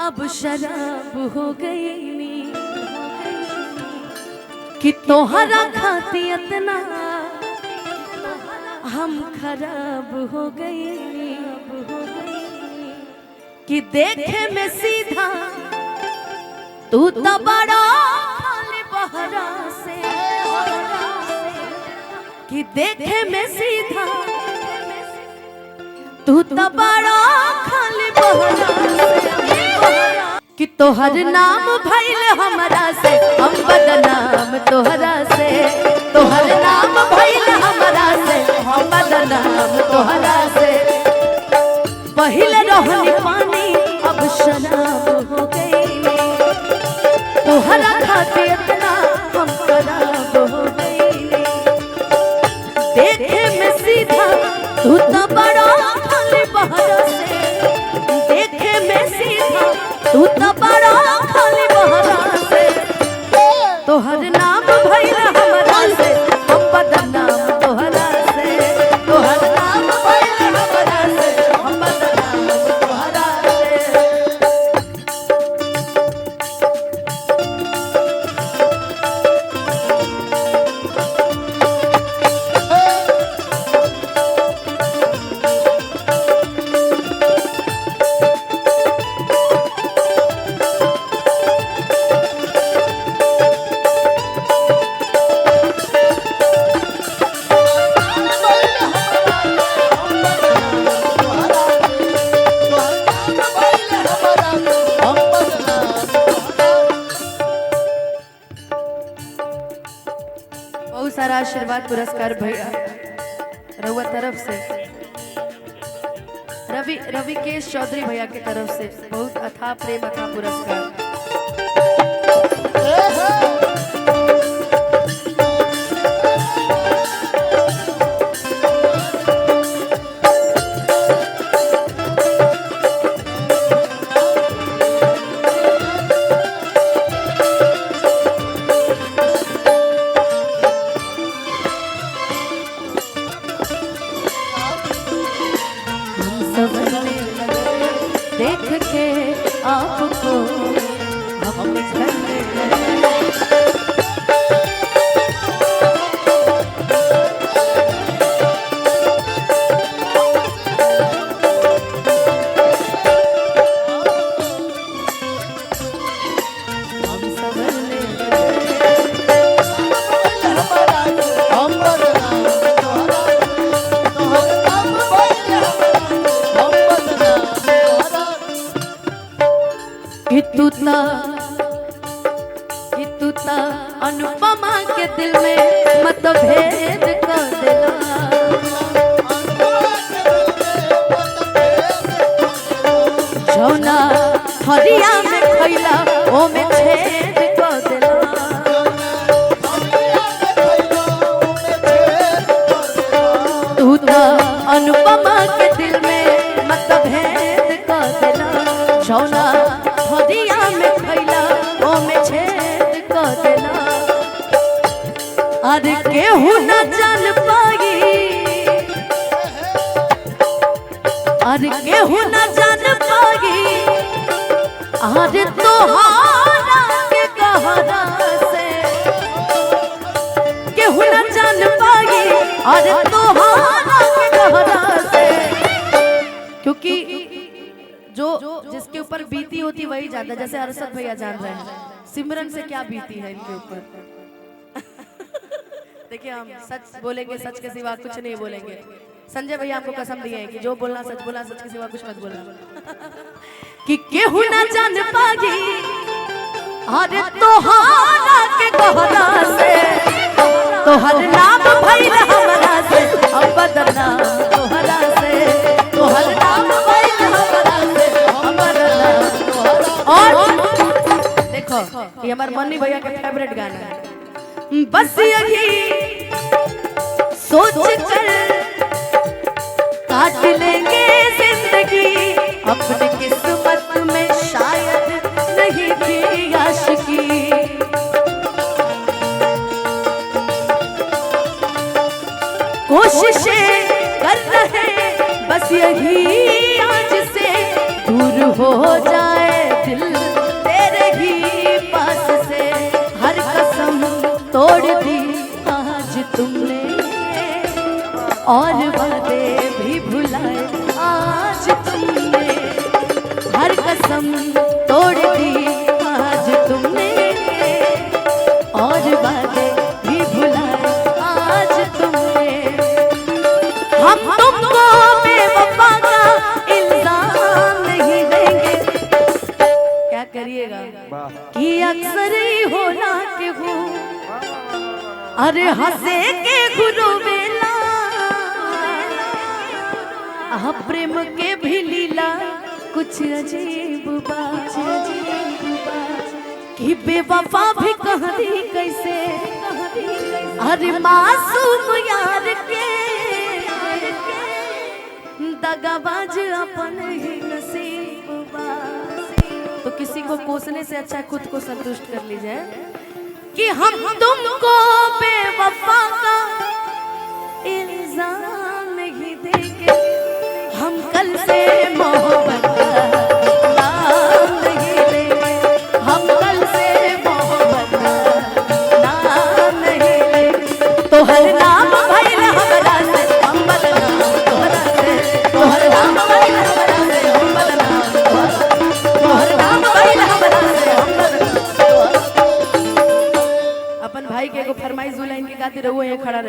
अब शराब हो गई कि तोहरा खाती इतना हम खराब हो गई कि देखे में सीधा तू तो बड़ा खाली बहरा से कि देखे में सीधा तू तो बड़ा खाली बहरा से कि तोहर नाम भइल हमरा से हम बदनाम तोहरा से तोहर नाम भइल हमरा से हम बदनाम तोहरा से पहले रहनी पानी अब शराब हो गई तोहरा खातिर इतना हम खराब हो गई देखे में सीधा तू तो बड़ा खाली बहरा से देखे में सीधा तू तो बड़ा खाली बहरा से तोहर नाम भइल हमरा से हम बदनाम तोहरा से तोहर नाम भइल हमरा से हम बदनाम तोहरा से बहुत सारा आशीर्वाद पुरस्कार भैया रउआ तरफ से रवि केश चौधरी भैया के तरफ से बहुत अथाह प्रेम अथाह पुरस्कार देख के आपको हम तू ता अनुपमा के दिल में मतभेद कर देला जौना हरिया में खैला ओ में छेद कर देला तू ता अनुपमा के दिल में मतभेद कर देला जौना हरिया में खैला ओ में छेद कर देला अरे केहू न जान पाई अरे केहू न जान पाई अरे तोहारा के कहरा से केहू न जान पाई अरे तोहारा के कहरा से क्योंकि जो जिसके ऊपर बीती होती वही जानता जैसे अरशद भैया जान रहे हैं सिमरन से क्या बीती है इनके ऊपर देखिए हम सच बोलेंगे सच के सिवा कुछ नहीं बोलेंगे संजय भैया हमको कसम दिए हैं कि जो बोलना सच बोला सच के सिवा कुछ मत बोलना कि केहू ना जान पागी अरे तोहारा के कहरा से तोहर नाम भइल हमरा से हम बदनाम तोहरा से तोहर नाम भइल हमरा से हम बदनाम तोहरा और देखो ये हमारे मन्नी भैया का फेवरेट गाना है बस यही सोच कर काट लेंगे जिंदगी अपनी किस्मत में शायद नहीं थी आशिकी कोशिशें कर रहे बस यही आज से दूर हो जाए दिल बातें भी भुलाए आज तुमने, हर कसम तोड़ दी आज तुमने, और बातें भी भुलाए आज तुमने। हम तुमको बेवफा का इल्जाम नहीं देंगे, क्या करिएगा कि अक्सर ही होला के हो, अरे हंसे के गुरु बेला, प्रेम के भी लीला कुछ अजीब बात, कि बेवफा भी कह दी कैसे, अरे मासूम यार के दगाबाज अपन ही नसीब बात। तो किसी को कोसने से अच्छा खुद को संतुष्ट कर लीजिए कि हम तुमको बेवफा का इल्जाम नहीं देंगे, हम कल से मोहब्बत का नाम नहीं लेंगे, हम कल से मोहब्बत का नाम नहीं लेंगे। तो हर नाम भइल हमरा से हम बदनाम, तोहरा से तो हर नाम भइल हमरा से हम बदनाम, तो हर नाम भइल हमरा से हम बदनाम। अपन भाई के एगो फरमाइश दो लाइन के गाती रहो, ये खड़ा रहे।